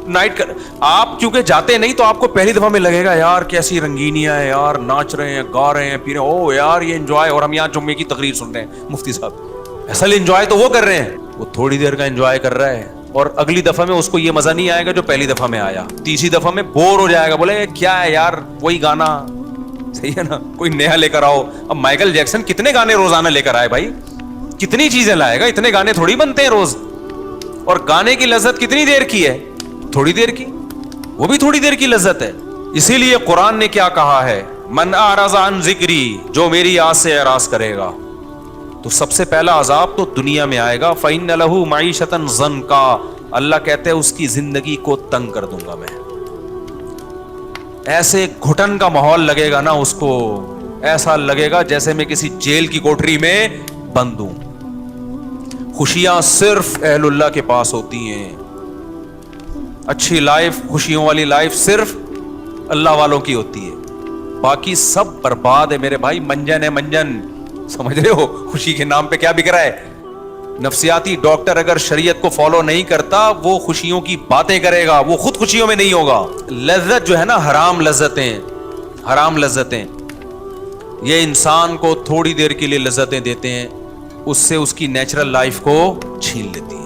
Night آپ کیونکہ جاتے نہیں تو آپ کو پہلی دفعہ میں لگے گا یار کیسی رنگینیاں ہیں یار, ناچ رہے ہیں, گا رہے ہیں, پی رہے ہیں, او یار یہ انجوائے. اور ہم یہاں جمعے کی تقریر سن رہے ہیں مفتی صاحب. اصل انجوائے تو وہ کر رہے ہیں, وہ تھوڑی دیر کا انجوائے کر رہا ہے, اور اگلی دفعہ میں اس کو یہ مزہ نہیں آئے گا جو پہلی دفعہ میں آیا. تیسری دفعہ میں بور ہو جائے گا, بولے کیا ہے یار وہی گانا, صحیح ہے نا, کوئی نیا لے کر آؤ. اب مائیکل جیکسن کتنے گانے روزانہ لے کر آئے بھائی, کتنی چیزیں لائے گا, اتنے گانے تھوڑی بنتے ہیں روز. اور گانے کی لذت کتنی دیر کی ہے, تھوڑی دیر کی, وہ بھی تھوڑی دیر کی لذت ہے. اسی لیے قرآن نے کیا کہا ہے, من اعرض عن ذکری, جو میری یاد سے اعراض کرے گا تو سب سے پہلا عذاب تو دنیا میں آئے گا. فإن له معیشۃ ضنکا, اللہ کہتے ہیں اس کی زندگی کو تنگ کر دوں گا میں. ایسے گھٹن کا ماحول لگے گا نا اس کو, ایسا لگے گا جیسے میں کسی جیل کی کوٹری میں بند ہوں. خوشیاں صرف اہل اللہ کے پاس ہوتی ہیں, اچھی لائف, خوشیوں والی لائف صرف اللہ والوں کی ہوتی ہے, باقی سب برباد ہے میرے بھائی. منجن ہے منجن, سمجھ رہے ہو, خوشی کے نام پہ کیا بک رہا ہے. نفسیاتی ڈاکٹر اگر شریعت کو فالو نہیں کرتا وہ خوشیوں کی باتیں کرے گا, وہ خود خوشیوں میں نہیں ہوگا. لذت جو ہے نا, حرام لذتیں, حرام لذتیں, یہ انسان کو تھوڑی دیر کے لیے لذتیں دیتے ہیں, اس سے اس کی نیچرل لائف کو چھین لیتی ہے.